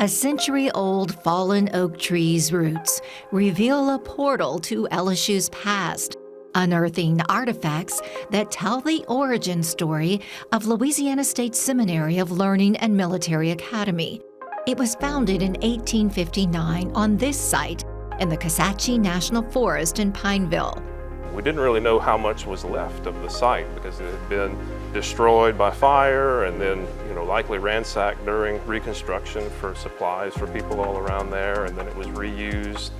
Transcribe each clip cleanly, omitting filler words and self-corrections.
A century-old fallen oak tree's roots reveal a portal to LSU's past, unearthing artifacts that tell the origin story of Louisiana State Seminary of Learning and Military Academy. It was founded in 1859 on this site in the Kisatchie National Forest in Pineville. We didn't really know how much was left of the site because it had been destroyed by fire and then, likely ransacked during Reconstruction for supplies for people all around there. And then it was reused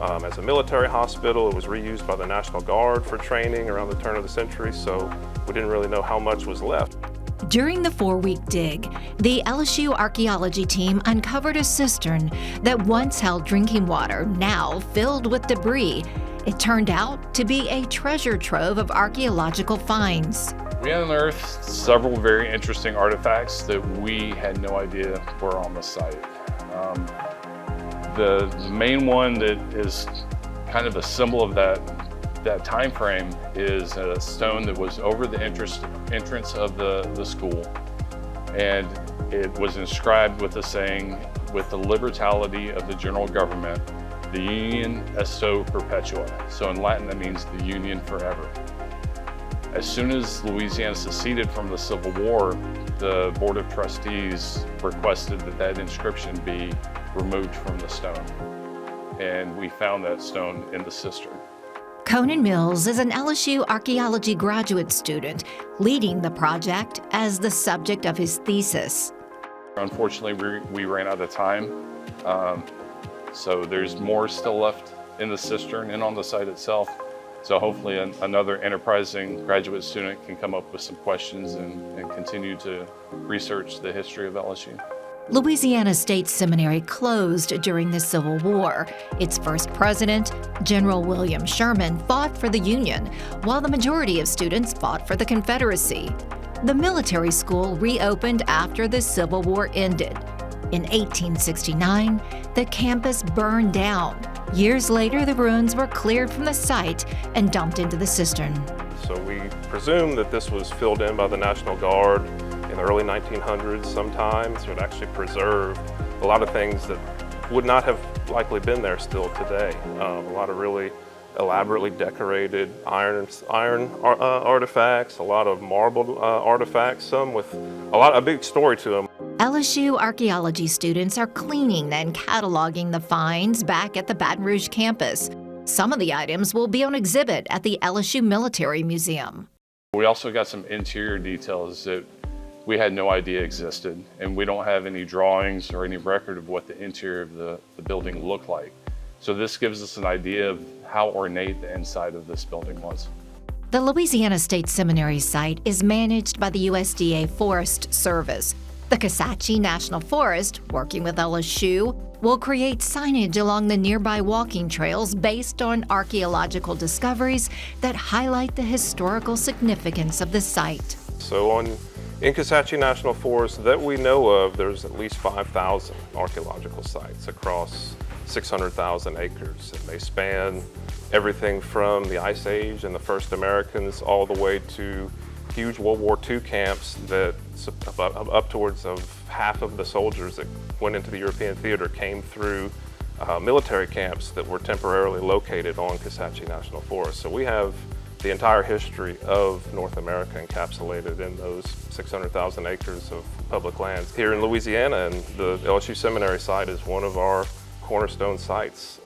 as a military hospital. It was reused by the National Guard for training around the turn of the century. So we didn't really know how much was left. During the 4-week dig, the LSU archaeology team uncovered a cistern that once held drinking water, now filled with debris. It turned out to be a treasure trove of archaeological finds. We unearthed several very interesting artifacts that we had no idea were on the site. The main one that is kind of a symbol of that time frame is a stone that was over the entrance of the school, and it was inscribed with a saying, "With the liberality of the general government, the union esto perpetua." So in Latin, that means the union forever. As soon as Louisiana seceded from the Civil War, the Board of Trustees requested that inscription be removed from the stone. And we found that stone in the cistern. Conan Mills is an LSU archaeology graduate student, leading the project as the subject of his thesis. Unfortunately, we ran out of time. So there's more still left in the cistern and on the site itself. So hopefully another enterprising graduate student can come up with some questions and continue to research the history of LSU. Louisiana State Seminary closed during the Civil War. Its first president, General William Sherman, fought for the Union, while the majority of students fought for the Confederacy. The military school reopened after the Civil War ended. In 1869, the campus burned down. Years later, the ruins were cleared from the site and dumped into the cistern. So we presume that this was filled in by the National Guard in the early 1900s sometime. So it actually preserved a lot of things that would not have likely been there still today. A lot of really elaborately decorated iron artifacts, a lot of marble artifacts, some with a big story to them. LSU archaeology students are cleaning and cataloging the finds back at the Baton Rouge campus. Some of the items will be on exhibit at the LSU Military Museum. We also got some interior details that we had no idea existed, and we don't have any drawings or any record of what the interior of the building looked like. So this gives us an idea of how ornate the inside of this building was. The Louisiana State Seminary site is managed by the USDA Forest Service. The Kisatchie National Forest, working with LSU, will create signage along the nearby walking trails based on archaeological discoveries that highlight the historical significance of the site. So in Kisatchie National Forest that we know of, there's at least 5,000 archaeological sites across 600,000 acres. And they span everything from the Ice Age and the first Americans all the way to huge World War II camps that up towards of half of the soldiers that went into the European theater came through military camps that were temporarily located on Kisatchie National Forest. So we have the entire history of North America encapsulated in those 600,000 acres of public lands here in Louisiana, and the LSU Seminary site is one of our cornerstone sites.